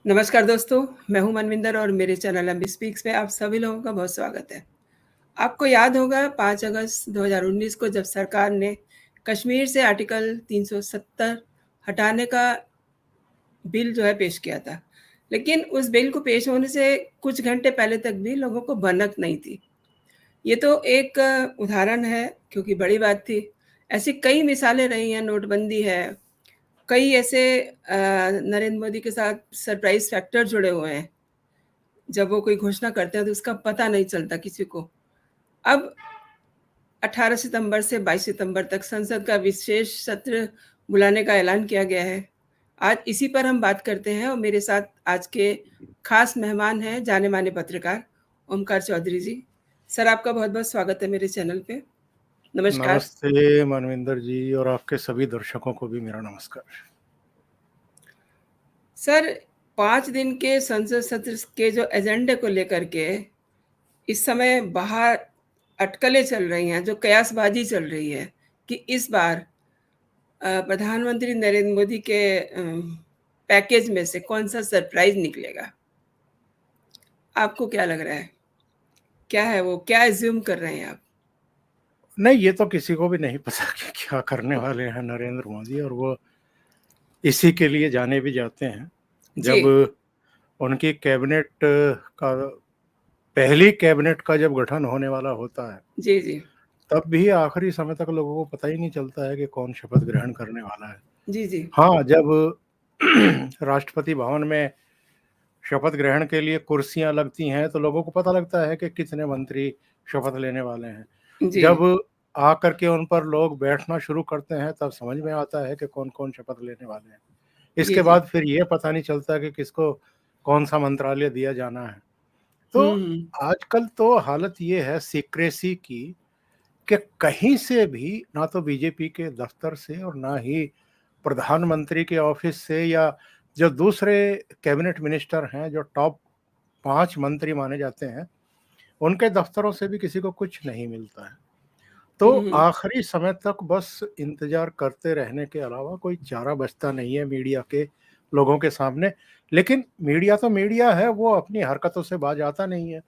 नमस्कार दोस्तों, मैं हूं मनविंदर और मेरे चैनल एमबी स्पीक्स में आप सभी लोगों का बहुत स्वागत है। आपको याद होगा 5 अगस्त 2019 को जब सरकार ने कश्मीर से आर्टिकल 370 हटाने का बिल जो है पेश किया था। लेकिन उस बिल को पेश होने से कुछ घंटे पहले तक भी लोगों को भनक नहीं थी। ये तो एक उदाहरण है क्योंकि बड़ी बात थी। ऐसी कई मिसालें रही हैं, नोटबंदी है, कई ऐसे नरेंद्र मोदी के साथ सरप्राइज़ फैक्टर जुड़े हुए हैं। जब वो कोई घोषणा करते हैं तो उसका पता नहीं चलता किसी को। अब 18 सितंबर से 22 सितंबर तक संसद का विशेष सत्र बुलाने का ऐलान किया गया है। आज इसी पर हम बात करते हैं और मेरे साथ आज के खास मेहमान हैं जाने-माने पत्रकार ओमकार चौधरी जी। सर आपका बहुत-बहुत स्वागत है मेरे चैनल पे। नमस्कार। नमस्ते मनविंदर जी और आपके सभी दर्शकों को भी मेरा नमस्कार। सर 5 दिन के संसद सत्र के जो एजेंडे को लेकर के इस समय बाहर अटकलें चल रही हैं, जो कयासबाज़ी चल रही है कि इस बार प्रधानमंत्री नरेंद्र मोदी के पैकेज में से कौन-सा सरप्राइज़ निकलेगा? आपको क्या लग रहा है? क्या है वो? क्या अज़्यूम कर रहे हैं आप? नहीं, ये तो किसी को भी नहीं पता कि क्या करने वाले हैं नरेंद्र मोदी, और वो इसी के लिए जाने भी जाते हैं। जी। जब उनकी कैबिनेट का पहली कैबिनेट का जब गठन होने वाला होता है, जी, जी। तब भी आखिरी समय तक लोगों को पता ही नहीं चलता है कि कौन शपथ ग्रहण करने वाला है। जी, जी। हाँ, जब राष्ट्रपति भवन में शपथ ग्रहण के लिए कुर्सियाँ लगती हैं, तो लोगों को पता लगता है कि कितने मंत्री शपथ लेने वाले हैं। जी। जब आकर के उन पर लोग बैठना शुरू करते हैं, तब समझ में आता है कि कौन-कौन शपथ लेने वाले हैं। जी, इसके जी। बाद फिर ये पता नहीं चलता कि किसको कौन-सा मंत्रालय दिया जाना है। हुँ, तो हुँ। आजकल तो हालत ये है सीक्रेसी की कि कहीं से भी ना तो बीजेपी के दफ्तर से और ना ही प्रधानमंत्री के ऑफिस से, या जो दूसरे कैबिनेट मिनिस्टर हैं, जो टॉप 5 मंत्री माने जाते हैं, उनके दफ्तरों से भी किसी को कुछ नहीं मिलता है। तो हुँ, हुँ। आखिरी समय तक बस इंतज़ार करते रहने के अलावा कोई चारा बचता नहीं है मीडिया के लोगों के सामने। लेकिन मीडिया तो मीडिया है, वो अपनी हरकतों से बाज आता नहीं है। हुँ,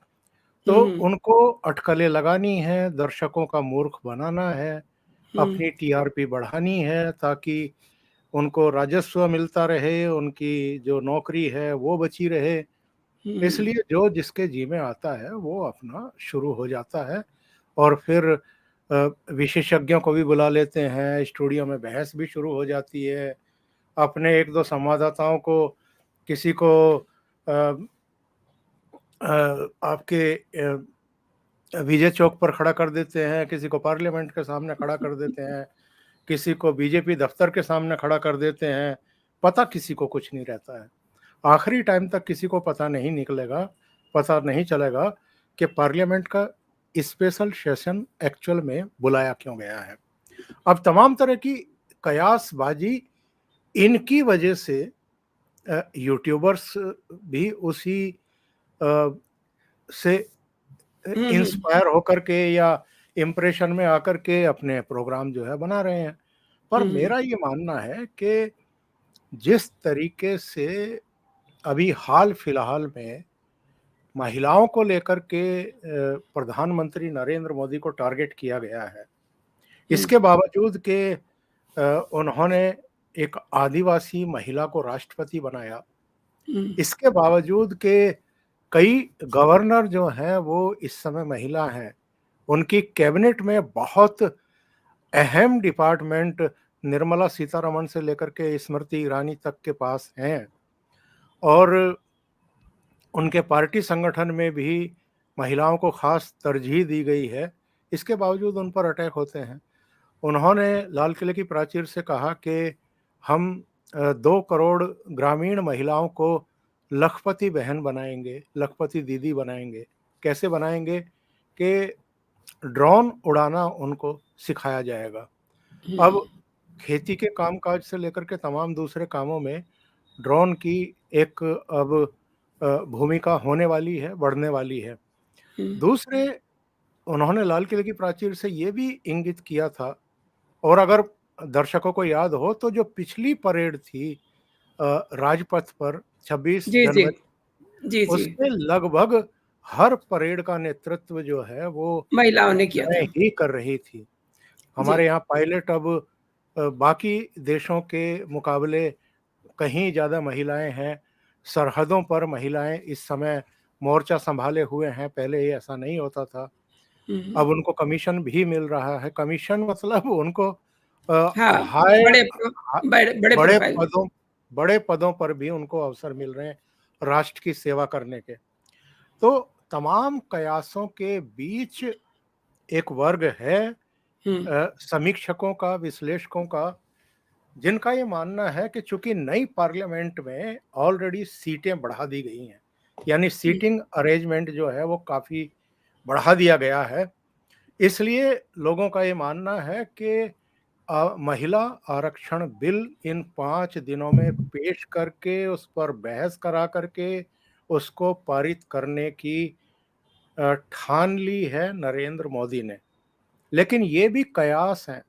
तो हुँ। उनको अटकलें लगानी है, दर्शकों का मूर्ख बनाना है, हुँ। अपनी टीआरपी बढ़ानी है ताकि उनको राजस्व मिलता रहे, उनकी जो नौकरी है वो बची रहे। हुँ। इसलिए जो जिसके जी में आता है वो अपना शुरू हो जाता है, और फिर विशेषज्ञों को भी बुला लेते हैं, स्टूडियो में बहस भी शुरू हो जाती है। अपने 1-2 संवाददाताओं को, किसी को अ आपके विजय चौक पर खड़ा कर देते हैं, किसी को पार्लियामेंट के सामने खड़ा कर देते हैं, किसी को बीजेपी दफ्तर के सामने खड़ा कर देते हैं। पता किसी को कुछ नहीं रहता है। आखिरी टाइम तक किसी को पता नहीं चलेगा कि पार्लियामेंट का स्पेशल सेशन एक्चुअल में बुलाया क्यों गया है। अब तमाम तरह की कयासबाजी इनकी वजह से यूट्यूबर्स भी उसी अ, से हुँ, हुँ। इंस्पायर होकर के या इम्प्रेशन में आकर के अपने प्रोग्राम जो है बना रहे हैं। पर हुँ, हुँ। मेरा ये मानना है कि जिस तरीके से अभी हाल-फिलहाल में महिलाओं को लेकर के प्रधानमंत्री नरेंद्र मोदी को टारगेट किया गया है। हुँ। इसके बावजूद कि उन्होंने एक आदिवासी महिला को राष्ट्रपति बनाया। हुँ। इसके बावजूद कि कई गवर्नर जो हैं वो इस समय महिला हैं। उनकी कैबिनेट में बहुत अहम डिपार्टमेंट निर्मला सीतारमण से लेकर के स्मृति ईरानी तक के पास हैं, और उनके पार्टी संगठन में भी महिलाओं को खास तरजीह दी गई है। इसके बावजूद उन पर अटैक होते हैं। उन्होंने लाल किले की प्राचीर से कहा कि हम 2 करोड़ ग्रामीण महिलाओं को लखपति बहन बनाएँगे, लखपति दीदी बनाएँगे। कैसे बनाएँगे? कि ड्रोन उड़ाना उनको सिखाया जाएगा। हुँ। अब खेती के कामकाज से लेकर के तमाम दूसरे कामों में ड्रोन की एक अब भूमिका होने वाली है, बढ़ने वाली है। हुँ। दूसरे, उन्होंने लाल किले की प्राचीर से ये भी इंगित किया था, और अगर दर्शकों को याद हो तो जो पिछली परेड थी राजपथ पर 26 जी, जी। जनवरी, जी, जी। उसमें लगभग हर परेड का नेतृत्व जो है वो महिलाओं ने किया महिलाएँ था। ही कर रही थी। जी। हमारे यहाँ पायलट अब बाकी देशों के मुकाबले कहीं ज़्यादा महिलाएँ हैं, सरहदों पर महिलाएँ इस समय मोर्चा सँभाले हुए हैं, पहले ये ऐसा नहीं होता था। हुँ, हुँ। अब उनको कमीशन भी मिल रहा है, कमीशन मतलब उनको हाँ, हाई बड़े प्रो हा बड़े बड़े प्रोफ़ाइल। पदों बड़े पदों पर भी उनको अवसर मिल रहे हैं, राष्ट्र की सेवा करने के। तो तमाम कयासों के बीच एक वर्ग है हुँ, समीक्षकों का, विश्लेषकों का, जिनका ये मानना है कि चूँकि नई पार्लियामेंट में ऑलरेडी सीटें बढ़ा दी गई हैं, यानी हुँ, सीटिंग अरेंजमेंट जो है वो काफ़ी बढ़ा दिया गया है। इसलिए लोगों का ये मानना है कि महिला आरक्षण बिल इन 5 दिनों में पेश करके, उस पर बहस करा करके, उसको पारित करने की ठान ली है नरेंद्र मोदी ने। लेकिन ये भी कयास हैं,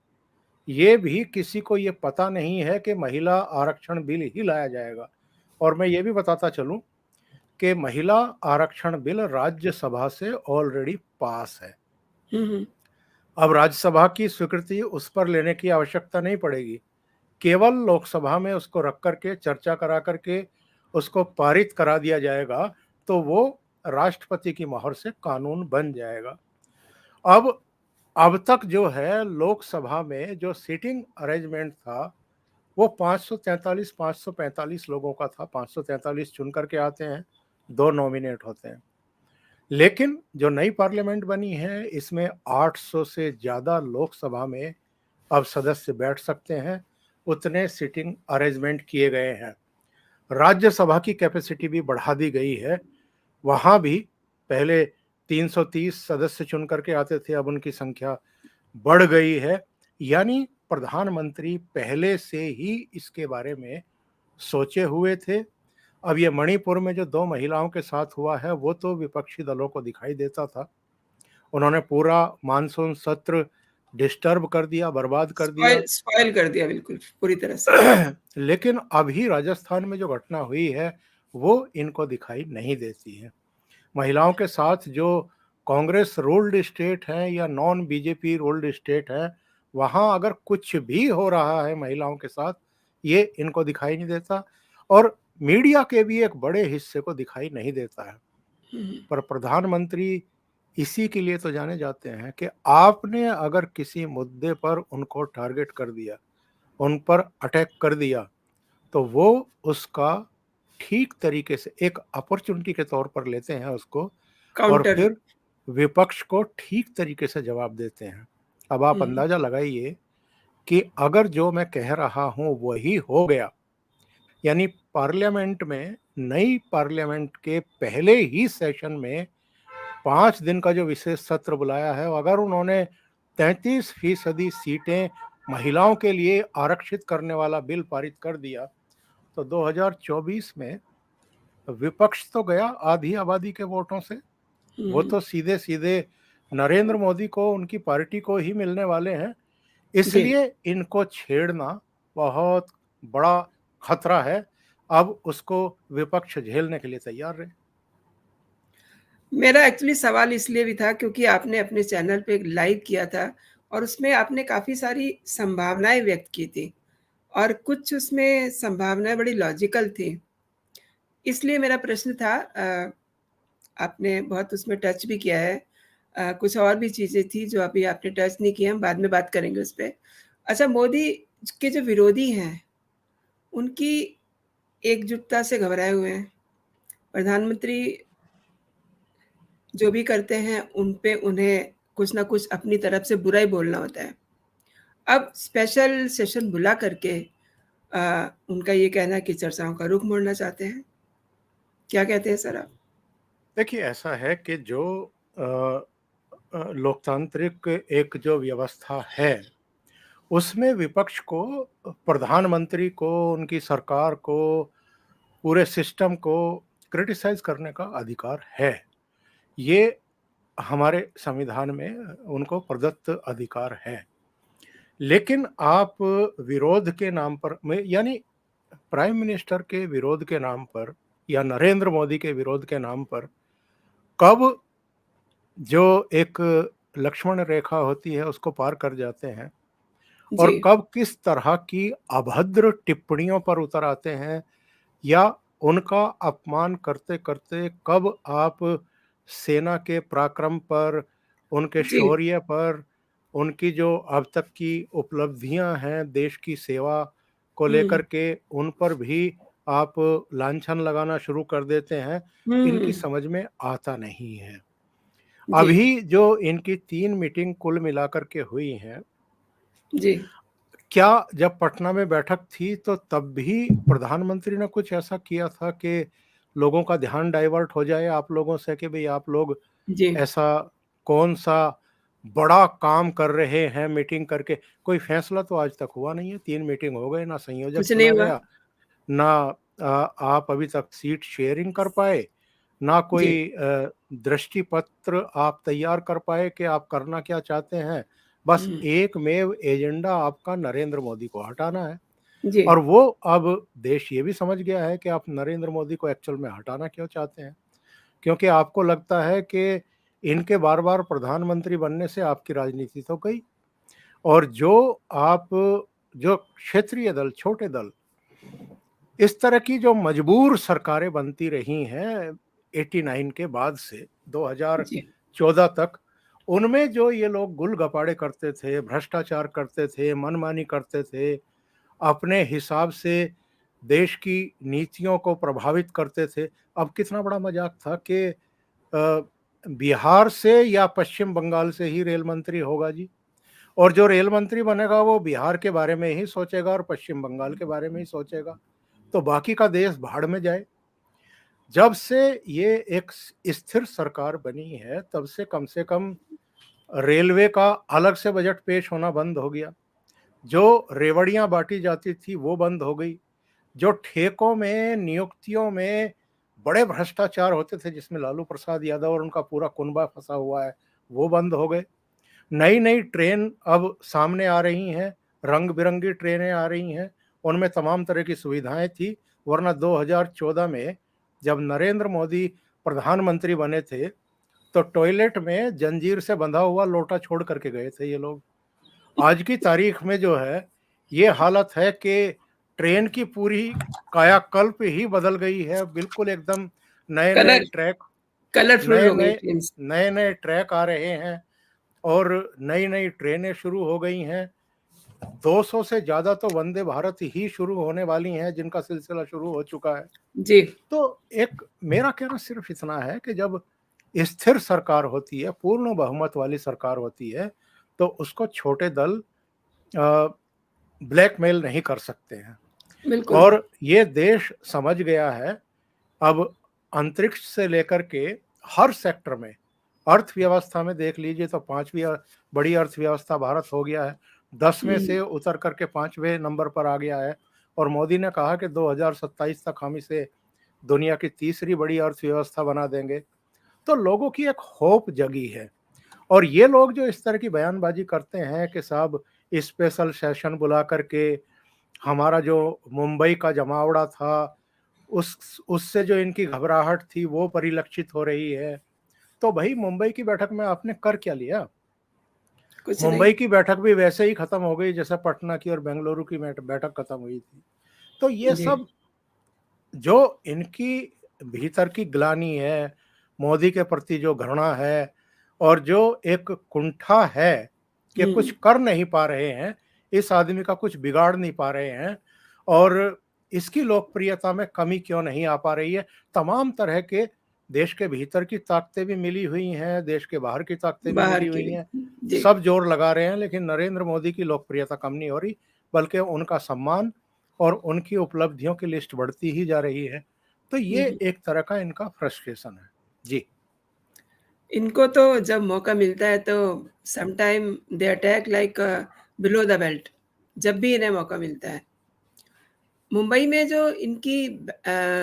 ये भी किसी को ये पता नहीं है कि महिला आरक्षण बिल ही लाया जाएगा। और मैं ये भी बताता चलूँ कि महिला आरक्षण बिल राज्यसभा से ऑलरेडी पास है। हुँ, हुँ। अब राज्यसभा की स्वीकृति उस पर लेने की आवश्यकता नहीं पड़ेगी। केवल लोकसभा में उसको रख कर के चर्चा करा करके उसको पारित करा दिया जाएगा, तो वो राष्ट्रपति की मोहर से कानून बन जाएगा। अब अब तक जो है लोकसभा में जो सीटिंग अरेंजमेंट था, वो 543-545 लोगों का था, 543 चुन कर के आते हैं, 2 नॉमिनेट होते हैं। लेकिन जो नई पार्लियामेंट बनी है, इसमें 800 से ज़्यादा लोकसभा में अब सदस्य बैठ सकते हैं, उतने सीटिंग अरेंजमेंट किए गए हैं। राज्यसभा की कैपेसिटी भी बढ़ा दी गई है, वहाँ भी पहले 330 सदस्य चुन करके आते थे, अब उनकी संख्या बढ़ गई है। यानी प्रधानमंत्री पहले से ही इसके बारे में सोचे हुए थे। अब ये मणिपुर में जो 2 महिलाओं के साथ हुआ है, वो तो विपक्षी दलों को दिखाई देता था। उन्होंने पूरा मानसून सत्र डिस्टर्ब कर दिया, बर्बाद कर दिया। स्पॉइल कर दिया बिल्कुल, पूरी तरह से। लेकिन अभी राजस्थान में जो घटना हुई है, वो इनको दिखाई नहीं देती है। महिलाओं के साथ जो कांग्रेस रूल्ड स्टेट है या नॉन बीजेपी रूल्ड स्टेट है, वहाँ अगर कुछ भी हो रहा है महिलाओं के साथ, ये इनको दिखाई नहीं देता और मीडिया के भी एक बड़े हिस्से को दिखाई नहीं देता है। हुँ, हुँ। पर प्रधानमंत्री इसी के लिए तो जाने जाते हैं कि आपने अगर किसी मुद्दे पर उनको टारगेट कर दिया, उन पर अटैक कर दिया, तो वो उसका ठीक तरीके से एक अपॉर्चुनिटी के तौर पर लेते हैं उसको और काउंटर। फिर विपक्ष को ठीक तरीके से जवाब देते हैं। अब आप हुँ, अंदाज़ा लगाइए कि अगर जो मैं कह रहा हूँ वही हो गया, यानी पार्लियामेंट में नई पार्लियामेंट के पहले ही सेशन में 5 दिन का जो विशेष सत्र बुलाया है, अगर उन्होंने 33% सीटें महिलाओं के लिए आरक्षित करने वाला बिल पारित कर दिया, तो 2024 में विपक्ष तो गया आधी आबादी के वोटों से, वो हुँ। तो सीधे-सीधे नरेंद्र मोदी को, उनकी पार्टी को ही मिलने वाले हैं। जी। इसलिए इनको छेड़ना बहुत बड़ा खतरा है। अब उसको विपक्ष झेलने के लिए तैयार रहे। मेरा एक्चुअली सवाल इसलिए भी था क्योंकि आपने अपने चैनल पे एक लाइव किया था और उसमें आपने काफ़ी सारी संभावनाएँ व्यक्त की थी और कुछ उसमें संभावनाएँ बड़ी लॉजिकल थी। इसलिए मेरा प्रश्न था आपने बहुत उसमें टच भी किया है। कुछ और भी चीज़ें थी जो अभी आपने टच नहीं की, हम बाद में बात करेंगे उस पे। अच्छा, मोदी के जो विरोधी हैं, उनकी एकजुटता से घबराए हुए हैं। प्रधानमंत्री जो भी करते हैं, उन पे उन्हें कुछ न कुछ अपनी तरफ से बुरा ही बोलना होता है। अब स्पेशल सेशन बुला करके उनका ये कहना है कि चर्चाओं का रुख मोड़ना चाहते हैं। क्या कहते हैं सर आप? देखिए ऐसा है कि जो अ लोकतांत्रिक एक जो व्यवस्था है, उसमें विपक्ष को प्रधानमंत्री को, उनकी सरकार को, पूरे सिस्टम को क्रिटिसाइज़ करने का अधिकार है। ये हमारे संविधान में उनको प्रदत्त अधिकार है। लेकिन आप विरोध के नाम पर में यानी प्राइम मिनिस्टर के विरोध के नाम पर या नरेंद्र मोदी के विरोध के नाम पर कब जो एक लक्ष्मण रेखा होती है उसको पार कर जाते हैं जी, और कब किस तरह की अभद्र टिप्पणियों पर उतर आते हैं या उनका अपमान करते-करते कब आप सेना के पराक्रम पर, उनके जी। शौर्य पर, उनकी जो अब तक की उपलब्धियां हैं देश की सेवा को लेकर हुँ, के उन पर भी आप लांछन लगाना शुरू कर देते हैं, इनकी हुँ, समझ में आता नहीं है। जी, अभी जो इनकी 3 मीटिंग कुल मिलाकर के हुई हैं, जी। क्या जब पटना में बैठक थी तो तब भी प्रधानमंत्री ने कुछ ऐसा किया था कि लोगों का ध्यान डाइवर्ट हो जाए आप लोगों से कि भई आप लोग जी, ऐसा कौन-सा बड़ा काम कर रहे हैं मीटिंग करके? कोई फैसला तो आज तक हुआ नहीं है, 3 मीटिंग हो गए, ना संयोजक कुछ नहीं चुना हुआ। गया, ना आप अभी तक सीट शेयरिंग कर पाए, ना जी, कोई दृष्टि पत्र आप तैयार कर पाए कि आप करना क्या चाहते हैं। बस हुँ, एकमेव एजेंडा आपका नरेंद्र मोदी को हटाना है जी, और वो अब देश ये भी समझ गया है कि आप नरेंद्र मोदी को एक्चुअल में हटाना क्यों चाहते हैं। क्योंकि आपको लगता है कि इनके बार-बार प्रधानमंत्री बनने से आपकी राजनीति तो गई और जो क्षेत्रीय दल, छोटे दल इस तरह की जो मजबूर सरकारें बनती रही हैं 89 के बाद से जी, 2014 तक, उनमें जो ये लोग गुल-गपाड़े करते थे, भ्रष्टाचार करते थे, मनमानी करते थे, अपने हिसाब से देश की नीतियों को प्रभावित करते थे। अब कितना बड़ा मज़ाक था कि अ, बिहार से या पश्चिम बंगाल से ही रेल मंत्री होगा जी और जो रेल मंत्री बनेगा वो बिहार के बारे में ही सोचेगा और पश्चिम बंगाल के बारे में ही सोचेगा। तो बाकी का देश भाड़ में जाए। जब से ये एक स्थिर सरकार बनी है, तब से कम रेलवे का अलग से बजट पेश होना बंद हो गया। जो रेवड़ियाँ बाँटी जाती थी, वो बंद हो गई। जो ठेकों में, नियुक्तियों में बड़े भ्रष्टाचार होते थे, जिसमें लालू प्रसाद यादव और उनका पूरा कुनबा फँसा हुआ है, वो बंद हो गए। नई-नई ट्रेन अब सामने आ रही हैं, रंग-बिरंगी ट्रेनें आ रही हैं, उनमें तमाम तरह की सुविधाएँ थी, वरना 2014 में जब नरेंद्र मोदी प्रधानमंत्री बने थे, तो टॉयलेट में जंजीर से बंधा हुआ लोटा छोड़ कर के गए थे ये लोग। आज की तारीख में जो है, ये हालत है कि ट्रेन की पूरी कायाकल्प ही बदल गई है, बिल्कुल एकदम नए-नए कलर ट्रैक कलरफुल हो गई नए-नए ट्रेन्स। नए-नए ट्रैक आ रहे हैं और नई-नई ट्रेनें शुरू हो गई हैं। 200 से ज़्यादा तो वंदे भारत ही शुरू होने वाली हैं, जिनका सिलसिला शुरू हो चुका है। जी, तो एक मेरा कहना सिर्फ इतना है कि जब स्थिर सरकार होती है, पूर्ण बहुमत वाली सरकार होती है, तो उसको छोटे दल अ, ब्लैकमेल नहीं कर सकते हैं बिल्कुल। और ये देश समझ गया है अब अंतरिक्ष से लेकर के हर सेक्टर में अर्थव्यवस्था में देख लीजिए तो 5वीं बड़ी अर्थव्यवस्था भारत हो गया है। 10वें हुँ, से उतर करके 5वें नंबर पर आ गया है और मोदी ने कहा कि 2027 तक हम इसे दुनिया की तीसरी बड़ी अर्थव्यवस्था बना देंगे। तो लोगों की एक होप जगी है और ये लोग जो इस तरह की बयानबाजी करते हैं कि साहब स्पेशल सेशन बुला करके हमारा जो मुंबई का जमावड़ा था, उससे जो इनकी घबराहट थी वो परिलक्षित हो रही है। तो भई मुंबई की बैठक में आपने कर क्या लिया? कुछ नहीं। मुंबई की बैठक भी वैसे ही खत्म हो गई जैसे पटना की और बेंगलुरु की बैठक खत्म हुई थी। तो ये जी, सब जो इनकी भीतर की ग्लानि है, मोदी के प्रति जो घृणा है और जो एक कुंठा है कि कुछ हुँ, कर नहीं पा रहे हैं, इस आदमी का कुछ बिगाड़ नहीं पा रहे हैं और इसकी लोकप्रियता में कमी क्यों नहीं आ पा रही है। तमाम तरह के देश के भीतर की ताकतें भी मिली हुई हैं, देश के बाहर की ताकतें भी बाहर मिली की हुई भी। हैं। जी, सब जोर लगा रहे हैं लेकिन नरेंद्र मोदी की लोकप्रियता कम नहीं हो रही, बल्कि उनका सम्मान और उनकी उपलब्धियों की लिस्ट बढ़ती ही जा रही है। तो ये हुँ। एक तरह का इनका फ्रस्ट्रेशन है। जी। इनको तो जब मौका मिलता है तो sometime they attack like below the belt जब भी इन्हें मौका मिलता है। मुंबई में जो इनकी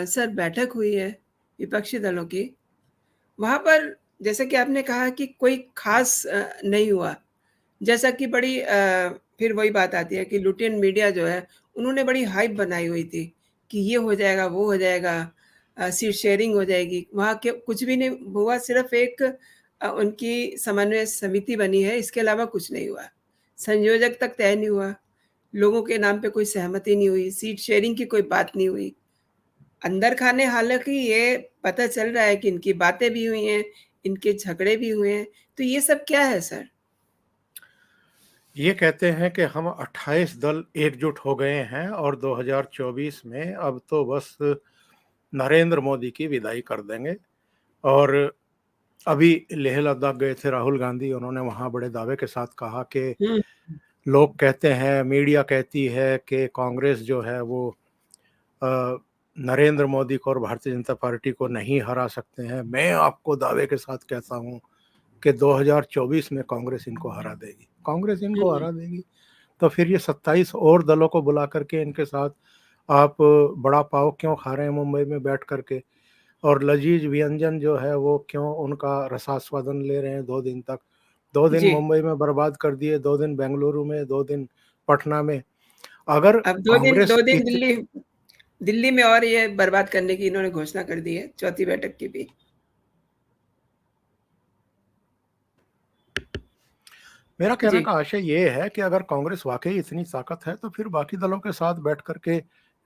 सर बैठक हुई है विपक्षी दलों की, वहाँ पर जैसे कि आपने कहा कि कोई ख़ास नहीं हुआ। जैसा कि बड़ी फिर वही बात आती है कि लुटियन मीडिया जो है, उन्होंने बड़ी हाइप बनाई हुई थी कि ये हो जाएगा, वो हो जाएगा। सीट शेयरिंग हो जाएगी। वहाँ के कुछ भी नहीं हुआ, सिर्फ़ एक उनकी समन्वय समिति बनी है, इसके अलावा कुछ नहीं हुआ। संयोजक तक तय नहीं हुआ, लोगों के नाम पे कोई सहमति नहीं हुई, सीट शेयरिंग की कोई बात नहीं हुई। अंदर खाने हालाँकि ये पता चल रहा है कि इनकी बातें भी हुई हैं, इनके झगड़े भी हुए हैं, तो ये सब क्या है सर? ये कहते हैं कि हम 28 दल एकजुट हो गए हैं और 2024 में अब तो बस नरेंद्र मोदी की विदाई कर देंगे। और अभी लेह लद्दाख गए थे राहुल गांधी, उन्होंने वहाँ बड़े दावे के साथ कहा कि हुँ, लोग कहते हैं, मीडिया कहती है कि कांग्रेस जो है वो अ, नरेंद्र मोदी को और भारतीय जनता पार्टी को नहीं हरा सकते हैं। मैं आपको दावे के साथ कहता हूँ कि 2024 में कांग्रेस इनको हरा देगी, कांग्रेस इनको हुँ, हरा देगी। तो फिर ये 27 और दलों को बुला करके इनके साथ आप बड़ा पाव क्यों खा रहे हैं मुंबई में बैठ करके, और लजीज व्यंजन जो है वो क्यों उनका रसास्वादन ले रहे हैं 2 दिन तक। 2 दिन जी। मुंबई में बर्बाद कर दिए, 2 दिन बेंगलुरु में, 2 दिन पटना में। अगर अब 2 कांग्रेस दिन दिल्ली दिल्ली में और ये बर्बाद करने की इन्होंने घोषणा कर दी है, चौथी बैठक की भी। मेरा कहने जी, का आशय ये है कि अगर कांग्रेस वाकई इतनी ताकत है तो फिर बाकी दलों के साथ बैठ करके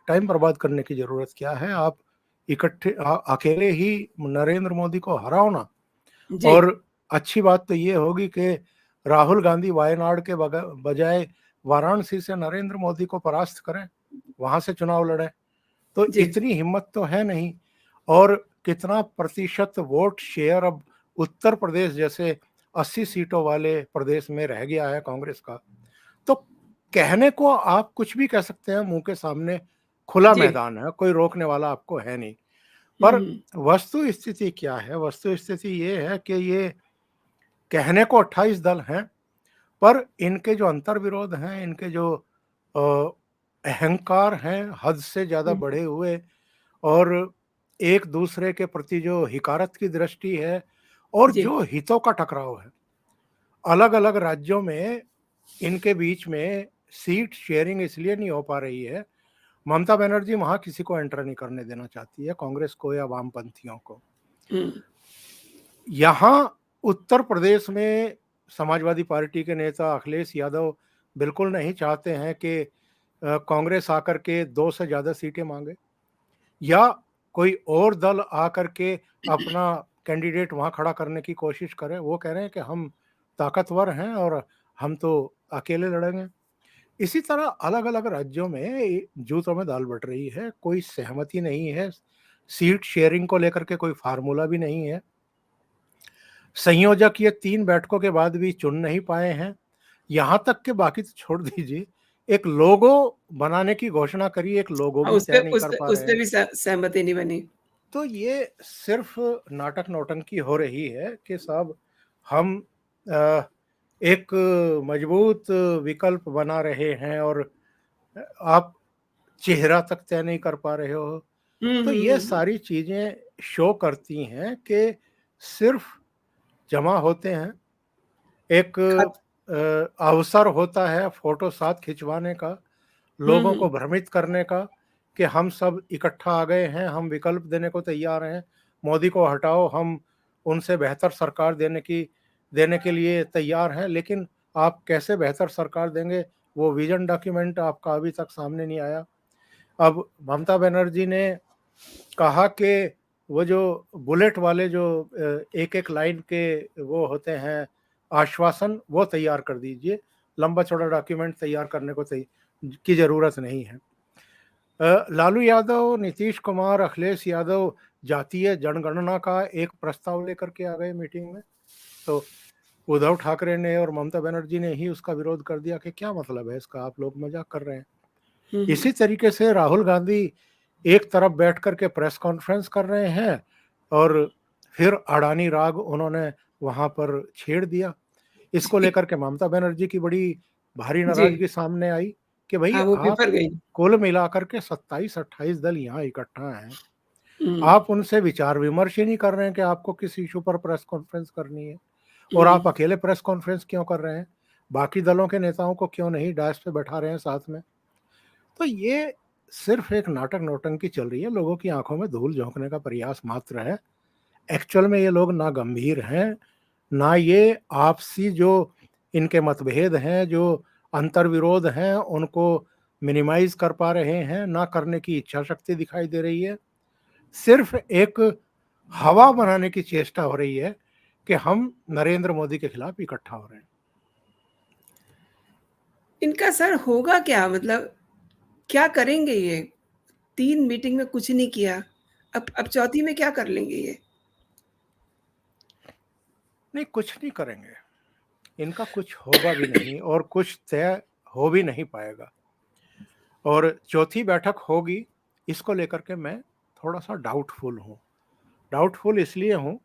टाइम बर्बाद करने की जरूरत क्या है। आप इकट्ठे अकेले ही नरेंद्र मोदी को हराओ ना। जी, और अच्छी बात तो ये होगी कि राहुल गांधी वायनाड के बजाय वाराणसी से नरेंद्र मोदी को परास्त करें, वहां से चुनाव लड़े। तो जी। इतनी हिम्मत तो है नहीं। और कितना प्रतिशत वोट शेयर अब उत्तर प्रदेश जैसे 80 सीटों वाले प्रदेश में रह गया है कांग्रेस का। तो कहने को आप कुछ भी कह सकते हैं, मुंह के सामने खुला जी। मैदान है, कोई रोकने वाला आपको है नहीं। हुँ, पर हुँ। वस्तु स्थिति क्या है? वस्तु स्थिति ये है कि ये कहने को 28 दल हैं, पर इनके जो अंतर्विरोध हैं, इनके जो अ, अहंकार हैं हद से ज़्यादा हुँ, बढ़े हुए, और एक दूसरे के प्रति जो हिकारत की दृष्टि है और जी। जो हितों का टकराव है, अलग-अलग राज्यों में इनके बीच में सीट शेयरिंग इसलिए नहीं हो पा रही है। ममता बनर्जी वहाँ किसी को एंटर नहीं करने देना चाहती है, कांग्रेस को या वामपंथियों को। हुँ, यहाँ उत्तर प्रदेश में समाजवादी पार्टी के नेता अखिलेश यादव बिल्कुल नहीं चाहते हैं कि कांग्रेस आकर के 2 से ज़्यादा सीटें माँगे, या कोई और दल आकर के अपना कैंडिडेट वहाँ खड़ा करने की कोशिश करे। वो कह रहे हैं कि हम ताकतवर हैं और हम तो अकेले लड़ेंगे। इसी तरह अलग-अलग राज्यों में जूतों में दाल बट रही है, कोई सहमति नहीं है, सीट शेयरिंग को लेकर के कोई फार्मूला भी नहीं है। संयोजक ये 3 बैठकों के बाद भी चुन नहीं पाए हैं। यहाँ तक कि बाकी तो छोड़ दीजिए, एक लोगो बनाने की घोषणा करी, एक लोगो हाँ, भी तय नहीं कर पा उस रहे पे हैं। भी सहमति नहीं बनी। तो ये सिर्फ नाटक नौटंकी हो रही है कि साहब हम अ, एक मजबूत विकल्प बना रहे हैं और आप चेहरा तक तय नहीं कर पा रहे हो। हुँ, तो हुँ, ये हुँ, हुँ। सारी चीज़ें शो करती हैं कि सिर्फ जमा होते हैं, एक खत अवसर होता है फ़ोटो साथ खिंचवाने का, हुँ, लोगों को हुँ। भ्रमित करने का कि हम सब इकट्ठा आ गए हैं, हम विकल्प देने को तैयार हैं, मोदी को हटाओ, हम उनसे बेहतर सरकार देने के लिए तैयार हैं। लेकिन आप कैसे बेहतर सरकार देंगे, वो विज़न डॉक्यूमेंट आपका अभी तक सामने नहीं आया। अब ममता बनर्जी ने कहा कि वो जो बुलेट वाले जो एक-एक लाइन के वो होते हैं आश्वासन, वो तैयार कर दीजिए, लंबा-चौड़ा डॉक्यूमेंट तैयार करने को की ज़रूरत नहीं है। लालू यादव, नीतीश कुमार, अखिलेश यादव जातीय जनगणना का एक प्रस्ताव लेकर के आ गए मीटिंग में, तो उद्धव ठाकरे ने और ममता बनर्जी ने ही उसका विरोध कर दिया कि क्या मतलब है इसका, आप लोग मज़ाक कर रहे हैं। हुँ, इसी हुँ। तरीके से राहुल गांधी एक तरफ बैठ कर के प्रेस कॉन्फ्रेंस कर रहे हैं और फिर अडानी राग उन्होंने वहाँ पर छेड़ दिया। इसको जी, लेकर के ममता बनर्जी की बड़ी भारी जी। नाराज़गी सामने आई कि भई हाँ, वो आप बिफर गई। कुल मिलाकर के 27-28 दल यहाँ इकट्ठा हैं। हुँ, आप उनसे विचार-विमर्श ही नहीं कर रहे हैं कि आपको किस इश्यू पर प्रेस कॉन्फ्रेंस करनी है, और आप हुँ। अकेले प्रेस कॉन्फ्रेंस क्यों कर रहे हैं? बाकी दलों के नेताओं को क्यों नहीं डायस पे बैठा रहे हैं साथ में? तो ये सिर्फ एक नाटक नौटंकी चल रही है, लोगों की आंखों में धूल झोंकने का प्रयास मात्र है। एक्चुअल में ये लोग ना गंभीर हैं, ना ये आपसी जो इनके मतभेद हैं, जो अंतर्विरोध हैं, उनको मिनिमाइज कर पा रहे हैं, ना करने की इच्छा शक्ति दिखाई दे रही है। सिर्फ एक हवा बनाने की चेष्टा हो रही है कि हम नरेंद्र मोदी के खिलाफ इकट्ठा हो रहे हैं। इनका सर होगा क्या? मतलब क्या करेंगे ये? 3 मीटिंग में कुछ नहीं किया, अब चौथी में क्या कर लेंगे ये? नहीं, कुछ नहीं करेंगे, इनका कुछ होगा भी नहीं और कुछ तय हो भी नहीं पाएगा। और चौथी बैठक होगी, इसको लेकर के मैं थोड़ा सा डाउटफुल हूँ। डाउटफुल इसलिए हूँ,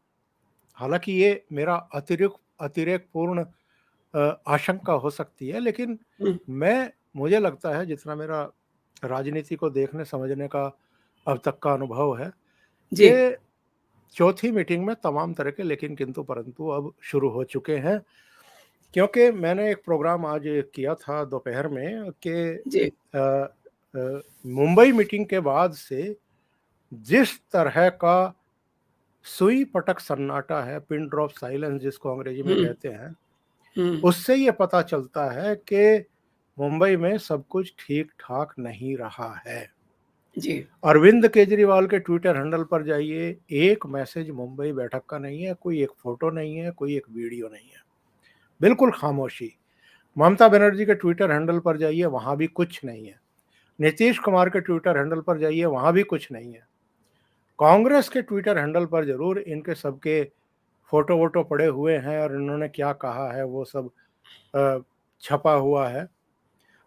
हालांकि ये मेरा अतिरेक पूर्ण आशंका हो सकती है, लेकिन हुँ, मुझे लगता है, जितना मेरा राजनीति को देखने समझने का अब तक का अनुभव है, जी, कि चौथी मीटिंग में तमाम तरह के लेकिन किंतु परंतु अब शुरू हो चुके हैं। क्योंकि मैंने एक प्रोग्राम आज किया था दोपहर में कि जी। अ, मुंबई मीटिंग के बाद से जिस तरह का सुई पटक सन्नाटा है, पिन ड्रॉप साइलेंस जिसको अंग्रेजी में हुँ, कहते हैं, हुँ, उससे ये पता चलता है कि मुंबई में सब कुछ ठीक ठाक नहीं रहा है। जी। अरविंद केजरीवाल के ट्विटर हैंडल पर जाइए, एक मैसेज मुंबई बैठक का नहीं है, कोई एक फोटो नहीं है, कोई एक वीडियो नहीं है, बिल्कुल खामोशी। ममता बनर्जी के ट्विटर हैंडल पर जाइए, वहां भी कुछ नहीं है। नीतीश कुमार के ट्विटर हैंडल पर जाइए, वहां भी कुछ नहीं है। कांग्रेस के ट्विटर हैंडल पर जरूर इनके सबके फोटो वोटो पड़े हुए हैं और इन्होंने क्या कहा है वो सब अ, छपा हुआ है।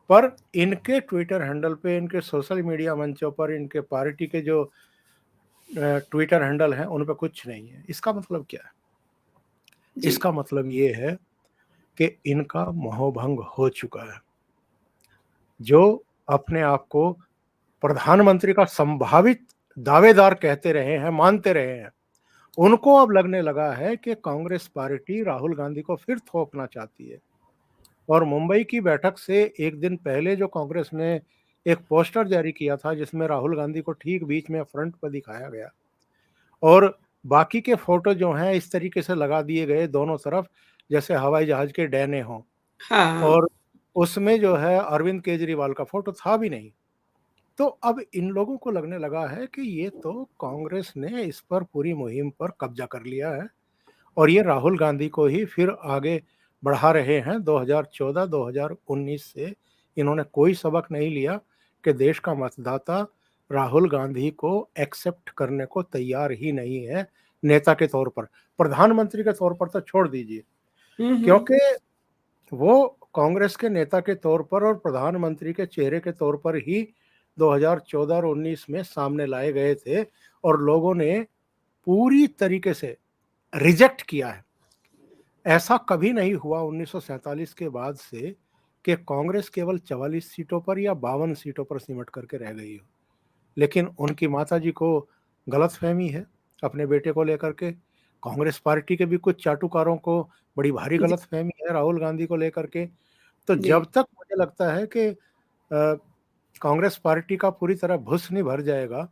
पर इनके ट्विटर हैंडल पे, इनके सोशल मीडिया मंचों पर, इनके पार्टी के जो ट्विटर हैंडल हैं, उन पे कुछ नहीं है। इसका मतलब क्या है? जी। इसका मतलब ये है कि इनका मोहभंग हो चुका है। जो अपने आप को प्रधानमंत्री का संभावित दावेदार कहते रहे हैं, मानते रहे हैं, उनको अब लगने लगा है कि कांग्रेस पार्टी राहुल गांधी को फिर थोपना चाहती है। और मुंबई की बैठक से एक दिन पहले जो कांग्रेस ने एक पोस्टर जारी किया था, जिसमें राहुल गांधी को ठीक बीच में फ्रंट पर दिखाया गया और बाकी के फोटो जो हैं इस तरीके से लगा दिए गए दोनों तरफ, जैसे हवाई जहाज के डैने हों। हाँ, हाँ। और उसमें जो है अरविंद केजरीवाल का फोटो था भी नहीं। तो अब इन लोगों को लगने लगा है कि ये तो कांग्रेस ने इस पर पूरी मुहिम पर कब्जा कर लिया है और ये राहुल गांधी को ही फिर आगे बढ़ा रहे हैं। 2014-2019 से इन्होंने कोई सबक नहीं लिया कि देश का मतदाता राहुल गांधी को एक्सेप्ट करने को तैयार ही नहीं है नेता के तौर पर। प्रधानमंत्री के तौर पर तो छोड़ दीजिए, हुँ, हुँ। क्योंकि वो कांग्रेस के नेता के तौर पर और प्रधानमंत्री के चेहरे के तौर पर ही 2014 और 19 में सामने लाए गए थे और लोगों ने पूरी तरीके से रिजेक्ट किया है। ऐसा कभी नहीं हुआ 1947 के बाद से कि कांग्रेस केवल 44 सीटों पर या 52 सीटों पर सिमट करके रह गई हो। लेकिन उनकी माताजी को गलतफहमी है अपने बेटे को लेकर के। कांग्रेस पार्टी के भी कुछ चाटुकारों को बड़ी भारी जी, गलतफहमी है राहुल गांधी को लेकर के। तो जी, जब तक मुझे लगता है कि कांग्रेस पार्टी का पूरी तरह भुस नहीं भर जाएगा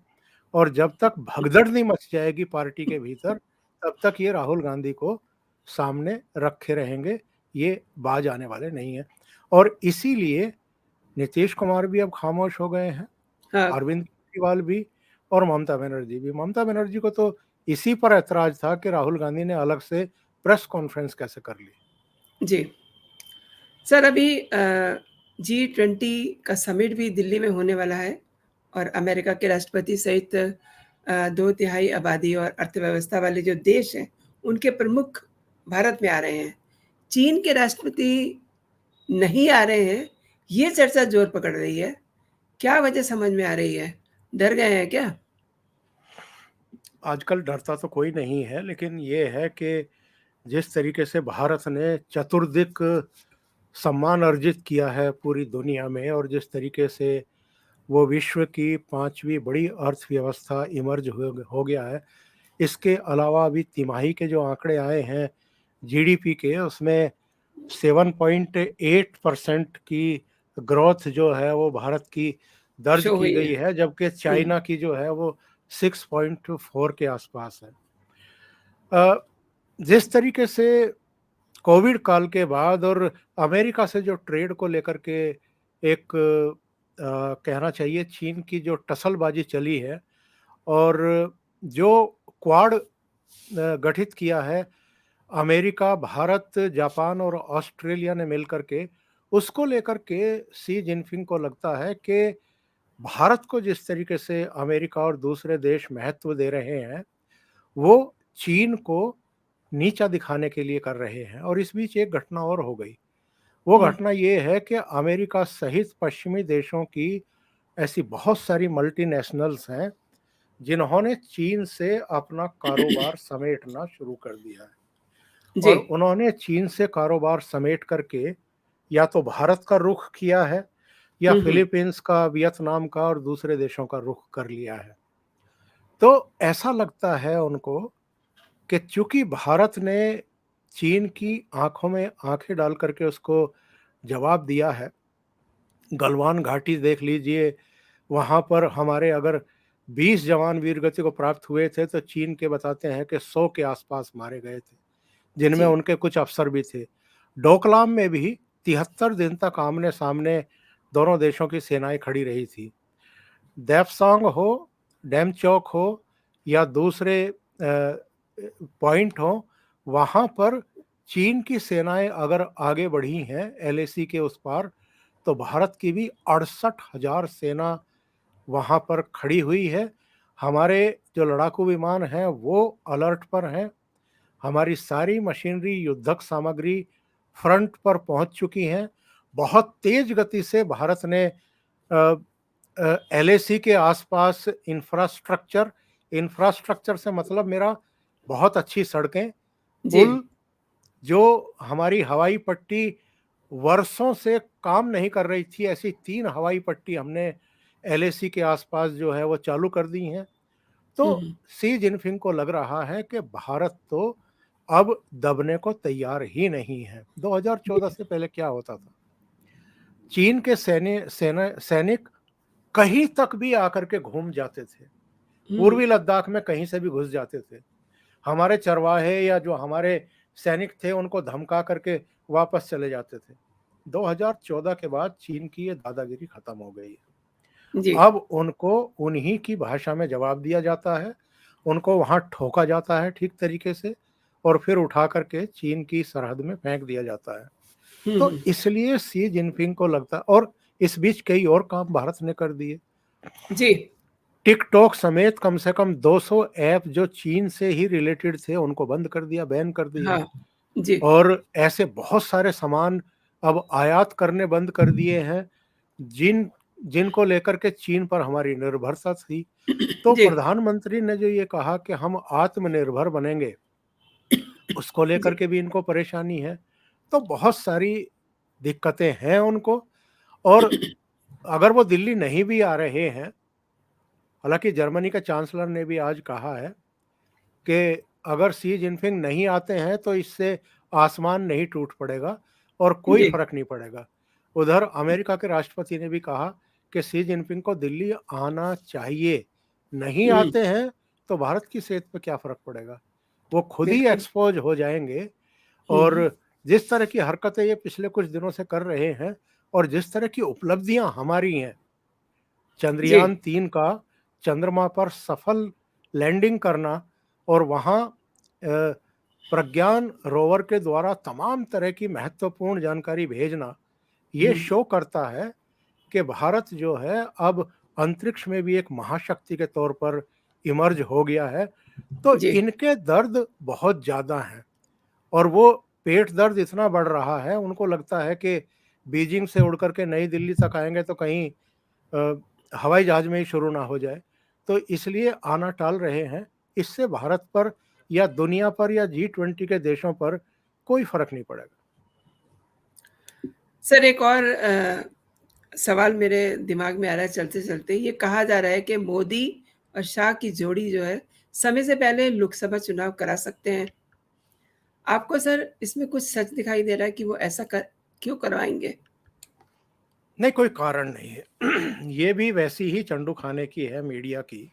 और जब तक भगदड़ नहीं मच जाएगी पार्टी के भीतर, तब तक ये राहुल गांधी को सामने रखे रहेंगे, ये बाज आने वाले नहीं हैं। और इसीलिए नीतीश कुमार भी अब खामोश हो गए हैं, हाँ, अरविंद केजरीवाल भी और ममता बनर्जी भी। ममता बनर्जी को तो इसी पर ऐतराज था कि राहुल गांधी ने अलग से प्रेस कॉन्फ्रेंस कैसे कर ली। जी। सर अभी G20 का समिट भी दिल्ली में होने वाला है और अमेरिका के राष्ट्रपति सहित 2 तिहाई आबादी और अर्थव्यवस्था वाले जो देश हैं, उनके प्रमुख भारत में आ रहे हैं। चीन के राष्ट्रपति नहीं आ रहे हैं, ये चर्चा ज़ोर पकड़ रही है। क्या वजह समझ में आ रही है? डर गए हैं क्या? आजकल डरता तो कोई नहीं है, लेकिन ये है कि जिस तरीके से भारत ने चतुर्दिक सम्मान अर्जित किया है पूरी दुनिया में और जिस तरीके से वो विश्व की 5वीं बड़ी अर्थव्यवस्था इमर्ज हो गया है। इसके अलावा अभी तिमाही के जो आंकड़े आए हैं जीडीपी के, उसमें 7.8% की ग्रोथ जो है वो भारत की दर्ज शो की हुई है। गई है, जबकि हुँ, चाइना की जो है वो 6.4 के आसपास है। अ, जिस तरीके से कोविड काल के बाद और अमेरिका से जो ट्रेड को लेकर के एक कहना चाहिए चीन की जो टसलबाजी चली है, और जो क्वाड गठित किया है अमेरिका, भारत, जापान और ऑस्ट्रेलिया ने मिलकर के, उसको लेकर के शी जिनपिंग को लगता है कि भारत को जिस तरीके से अमेरिका और दूसरे देश महत्व दे रहे हैं, वो चीन को नीचा दिखाने के लिए कर रहे हैं। और इस बीच एक घटना और हो गई। वो हुँ, घटना ये है कि अमेरिका सहित पश्चिमी देशों की ऐसी बहुत सारी मल्टीनेशनल्स हैं, जिन्होंने चीन से अपना कारोबार समेटना शुरू कर दिया है। जी। और उन्होंने चीन से कारोबार समेट करके या तो भारत का रुख किया है, या हुँ, हुँ, फिलीपींस का, वियतनाम का और दूसरे देशों का रुख कर लिया है। तो ऐसा लगता है उनको कि चूंकि भारत ने चीन की आंखों में आंखें डाल करके उसको जवाब दिया है। गलवान घाटी देख लीजिए, वहां पर हमारे अगर 20 जवान वीरगति को प्राप्त हुए थे, तो चीन के बताते हैं कि 100 के आसपास मारे गए थे, जिनमें जी। उनके कुछ अफसर भी थे। डोकलाम में भी 73 दिन तक आमने सामने दोनों देशों की सेनाएं खड़ी रही थी। देपसांग हो, डेमचौक हो, या दूसरे पॉइंट हो, वहां पर चीन की सेनाएं अगर आगे बढ़ी हैं एलएसी के उस पार, तो भारत की भी 68,000 सेना वहां पर खड़ी हुई है। हमारे जो लड़ाकू विमान हैं वो अलर्ट पर हैं। हमारी सारी मशीनरी, युद्धक सामग्री फ्रंट पर पहुंच चुकी हैं। बहुत तेज गति से भारत ने एलएसी के आसपास इंफ्रास्ट्रक्चर, इंफ्रास्ट्रक्चर से मतलब मेरा बहुत अच्छी सड़कें, जी। पुल, जो हमारी हवाई पट्टी वर्षों से काम नहीं कर रही थी, ऐसी 3 हवाई पट्टी हमने एलएसी के आसपास जो है वो चालू कर दी हैं। तो हुँ, हुँ, शी जिनपिंग को लग रहा है कि भारत तो अब दबने को तैयार ही नहीं है। 2014 जी। से पहले क्या होता था? चीन के सैनिक कहीं तक भी आकर के घूम जाते थे। हुँ, पूर्वी लद्दाख में कहीं से भी घुस जाते थे। हमारे चरवाहे या जो हमारे सैनिक थे उनको धमका करके वापस चले जाते थे। 2014 के बाद चीन की ये दादागिरी खत्म हो गई है। जी। अब उनको उन्हीं की भाषा में जवाब दिया जाता है, उनको वहाँ ठोका जाता है ठीक तरीके से, और फिर उठा करके चीन की सरहद में फेंक दिया जाता है। हुँ, तो हुँ, इसलिए शी जिनपिंग को लगता, और इस बीच कई और काम भारत ने कर दिए। जी। टिकटॉक समेत कम से कम 200 ऐप जो चीन से ही रिलेटेड थे, उनको बंद कर दिया, बैन कर दिया। हाँ, जी। और ऐसे बहुत सारे सामान अब आयात करने बंद कर दिए हैं, जिन जिनको लेकर के चीन पर हमारी निर्भरता थी। तो जी, प्रधानमंत्री ने जो ये कहा कि हम आत्मनिर्भर बनेंगे, उसको लेकर जी, के भी इनको परेशानी है। तो बहुत सारी दिक्कतें हैं उनको। और अगर वो दिल्ली नहीं भी आ रहे हैं, हालांकि जर्मनी का चांसलर ने भी आज कहा है कि अगर शी जिनपिंग नहीं आते हैं तो इससे आसमान नहीं टूट पड़ेगा और कोई जी। फर्क नहीं पड़ेगा। उधर अमेरिका के राष्ट्रपति ने भी कहा कि शी जिनपिंग को दिल्ली आना चाहिए। नहीं हुँ, आते हैं तो भारत की सेहत पे क्या फर्क पड़ेगा? वो खुद ही बिल्कुल। एक्सपोज हो जाएंगे। हुँ, और हुँ, जिस तरह की हरकतें ये पिछले कुछ दिनों से कर रहे हैं, और जिस तरह की उपलब्धियां हमारी हैं, जी। चंद्रयान 3 का चंद्रमा पर सफल लैंडिंग करना, और वहाँ प्रज्ञान रोवर के द्वारा तमाम तरह की महत्वपूर्ण जानकारी भेजना, ये हुँ, शो करता है कि भारत जो है अब अंतरिक्ष में भी एक महाशक्ति के तौर पर इमर्ज हो गया है। तो जी, इनके दर्द बहुत ज़्यादा हैं, और वो पेट दर्द इतना बढ़ रहा है, उनको लगता है कि बीजिंग से उड़ करके नई दिल्ली तक आएंगे तो कहीं अ, हवाई जहाज में ही शुरू ना हो जाए। तो इसलिए आना टाल रहे हैं। इससे भारत पर या दुनिया पर या G20 के देशों पर कोई फ़र्क नहीं पड़ेगा। सर एक और सवाल मेरे दिमाग में आ रहा है चलते-चलते, ये कहा जा रहा है कि मोदी और शाह की जोड़ी जो है, समय से पहले लोकसभा चुनाव करा सकते हैं। आपको सर इसमें कुछ सच दिखाई दे रहा है कि वो ऐसा कर क्यों करवाएँगे? नहीं, कोई कारण नहीं है। ये भी वैसी ही चंडू खाने की है मीडिया की,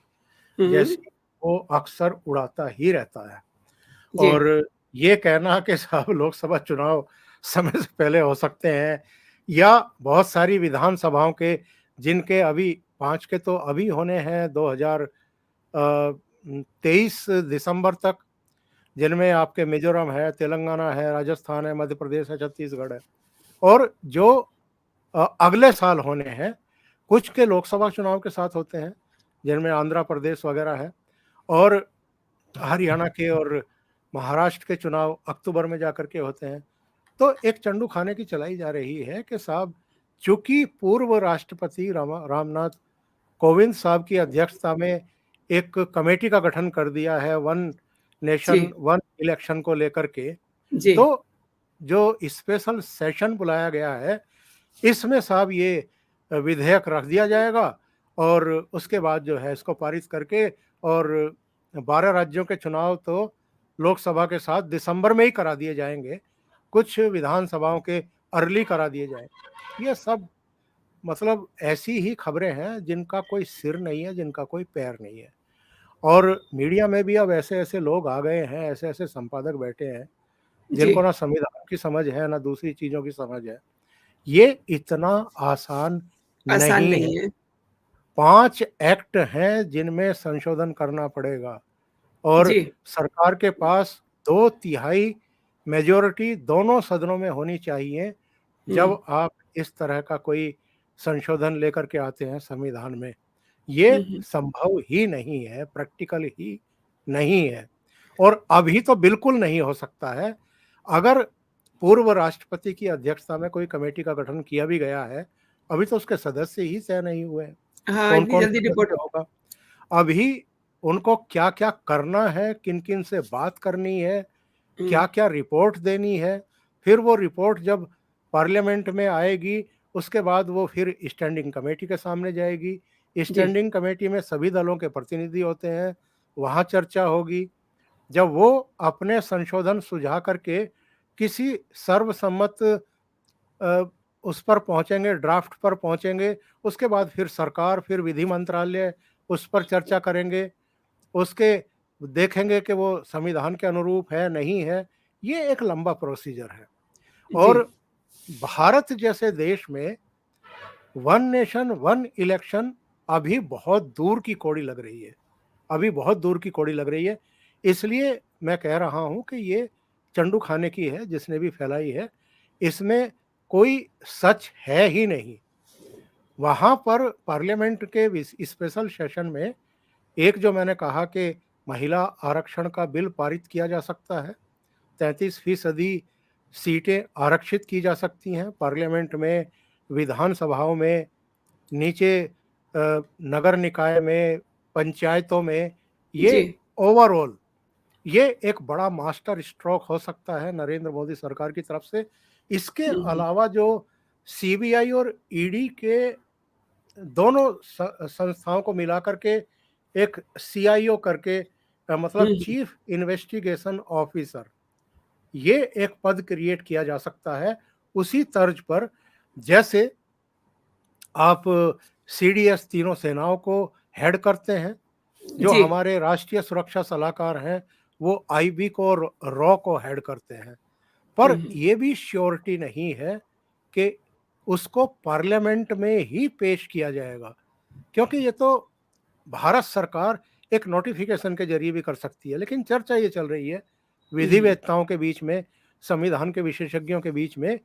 हुँ, जैसी वो अक्सर उड़ाता ही रहता है। जी, और ये कहना कि साहब लोकसभा चुनाव समय से पहले हो सकते हैं, या बहुत सारी विधानसभाओं के, जिनके अभी 5 के तो अभी होने हैं 2023 दिसंबर तक, जिनमें आपके मिज़ोरम है, तेलंगाना है, राजस्थान है, मध्य प्रदेश है, छत्तीसगढ़ है, और जो अगले साल होने हैं, कुछ के लोकसभा चुनाव के साथ होते हैं, जिनमें आंध्र प्रदेश वगैरह है, और हरियाणा के और महाराष्ट्र के चुनाव अक्टूबर में जाकर के होते हैं। तो एक चंडू खाने की चलाई जा रही है कि साहब, चूँकि पूर्व राष्ट्रपति रामनाथ कोविंद साहब की अध्यक्षता में एक कमेटी का गठन कर दिया है वन नेशन जी, वन इलेक्शन को लेकर के, जी। तो जो स्पेशल सेशन बुलाया गया है, इसमें साहब ये विधेयक रख दिया जाएगा, और उसके बाद जो है इसको पारित करके, और 12 राज्यों के चुनाव तो लोकसभा के साथ दिसंबर में ही करा दिए जाएँगे। कुछ विधानसभाओं के अर्ली करा दिए जाएँ। ये सब मतलब ऐसी ही खबरें हैं जिनका कोई सिर नहीं है, जिनका कोई पैर नहीं है। और मीडिया में भी अब ऐसे-ऐसे लोग आ गए हैं, ऐसे-ऐसे संपादक बैठे हैं, जी, जिनको ना संविधान की समझ है, ना दूसरी चीज़ों की समझ है। ये इतना आसान आसान नहीं है। नहीं है। 5 एक्ट हैं जिनमें संशोधन करना पड़ेगा, और जी, सरकार के पास 2/3 मेजॉरिटी दोनों सदनों में होनी चाहिए, हुँ, जब आप इस तरह का कोई संशोधन लेकर के आते हैं संविधान में। ये हुँ, हुँ। संभव ही नहीं है, प्रैक्टिकल ही नहीं है, और अभी तो बिल्कुल नहीं हो सकता है। अगर पूर्व राष्ट्रपति की अध्यक्षता में कोई कमेटी का गठन किया भी गया है, अभी तो उसके सदस्य ही तय नहीं हुए हैं। हाँ, इतनी कौन-कौन जल्दी सदस्य रिपोर्ट होगा? अभी उनको क्या-क्या करना है, किन-किन से बात करनी है, हुँ, क्या-क्या रिपोर्ट देनी है, फिर वो रिपोर्ट जब पार्लियामेंट में आएगी, उसके बाद वो फिर स्टैंडिंग कमेटी के सामने जाएगी। जी, स्टैंडिंग कमेटी में सभी दलों के प्रतिनिधि होते हैं, वहाँ चर्चा होगी। जब वो अपने संशोधन सुझा करके किसी सर्वसम्मत अ, उस पर पहुँचेंगे, ड्राफ्ट पर पहुँचेंगे, उसके बाद फिर सरकार, फिर विधि मंत्रालय उस पर चर्चा करेंगे। उसके देखेंगे कि वो संविधान के अनुरूप है, नहीं है। ये एक लंबा प्रोसीजर है, जी। और भारत जैसे देश में वन नेशन वन इलेक्शन अभी बहुत दूर की कौड़ी लग रही है। अभी बहुत दूर की कौड़ी लग रही है। इसलिए मैं कह रहा हूँ कि ये चंडू खाने की है जिसने भी फैलाई है। इसमें कोई सच है ही नहीं। वहाँ पर पार्लियामेंट के स्पेशल सेशन में एक जो मैंने कहा कि महिला आरक्षण का बिल पारित किया जा सकता है। 33% सीटें आरक्षित की जा सकती हैं पार्लियामेंट में, विधानसभाओं में, नीचे नगर निकाय में, पंचायतों में। ये जी। ओवरऑल ये एक बड़ा मास्टर स्ट्रोक हो सकता है नरेंद्र मोदी सरकार की तरफ से। इसके हुँ, हुँ। अलावा जो सीबीआई और ईडी के दोनों संस्थाओं को मिलाकर के एक सीआईओ करके, हुँ, मतलब हुँ। चीफ इन्वेस्टिगेशन ऑफिसर, ये एक पद क्रिएट किया जा सकता है उसी तर्ज पर जैसे आप सीडीएस तीनों सेनाओं को हेड करते हैं, जो जी। हमारे राष्ट्रीय सुरक्षा सलाहकार हैं, वो आईबी को और रॉ को हेड करते हैं। हुँ, पर हुँ। ये भी श्योरिटी नहीं है कि उसको पार्लियामेंट में ही पेश किया जाएगा, क्योंकि ये तो भारत सरकार एक नोटिफिकेशन के जरिए भी कर सकती है। लेकिन चर्चा ये चल रही है हुँ, हुँ। विधिवेत्ताओं के बीच में, संविधान के विशेषज्ञों के बीच में,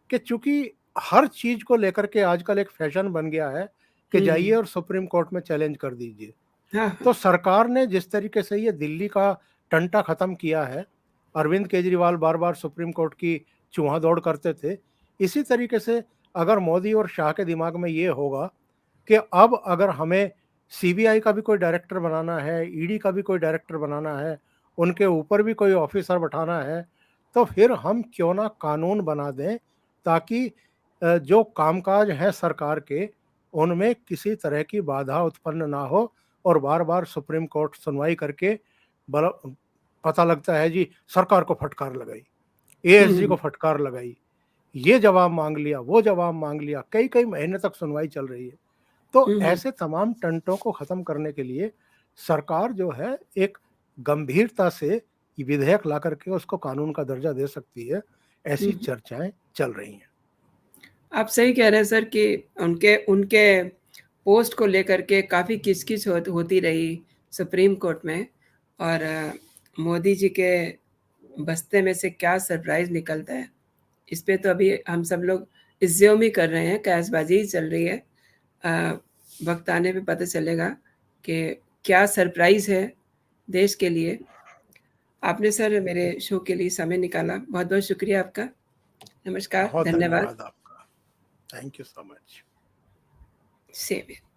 कि चूंकि हर चीज को लेकर के आजकल एक फैशन बन गया है कि हुँ, जाइए हुँ। और सुप्रीम कोर्ट में चैलेंज कर दीजिए। हाँ, तो हाँ। सरकार ने जिस तरीके से ये दिल्ली का टंटा खत्म किया है, अरविंद केजरीवाल बार बार सुप्रीम कोर्ट की चूहा दौड़ करते थे, इसी तरीके से अगर मोदी और शाह के दिमाग में ये होगा कि अब अगर हमें सीबीआई का भी कोई डायरेक्टर बनाना है, ईडी का भी कोई डायरेक्टर बनाना है, उनके ऊपर भी कोई ऑफिसर बैठाना है, तो फिर हम क्यों ना कानून बना दें ताकि जो कामकाज हैं सरकार के, उनमें किसी तरह की बाधा उत्पन्न ना हो, और बार-बार सुप्रीम कोर्ट सुनवाई करके बल पता लगता है जी सरकार को फटकार लगाई, हुँ, एएसजी को हुँ। फटकार लगाई, ये जवाब माँग लिया, वो जवाब माँग लिया, कई-कई महीने तक सुनवाई चल रही है। तो हुँ, हुँ। ऐसे तमाम टंटों को खत्म करने के लिए सरकार जो है एक गंभीरता से ये विधेयक ला करके उसको कानून का दर्जा दे सकती है, हुँ, ऐसी हुँ। चर्चाएँ चल रही हैं। आप सही कह रहे हैं सर कि उनके उनके पोस्ट को लेकर के काफ़ी किच-किच होती रही सुप्रीम कोर्ट में और मोदी जी के बस्ते में से क्या सरप्राइज़ निकलता है, इस पे तो अभी हम सब लोग अज़्यूम ही कर रहे हैं, कयासबाज़ी ही चल रही है। वक़्त आने पे पता चलेगा कि क्या सरप्राइज़ है देश के लिए। आपने सर मेरे शो के लिए समय निकाला, बहुत-बहुत शुक्रिया आपका। नमस्कार, बहुत धन्यवाद। धन्यवाद आपका। Thank you so much. Same here.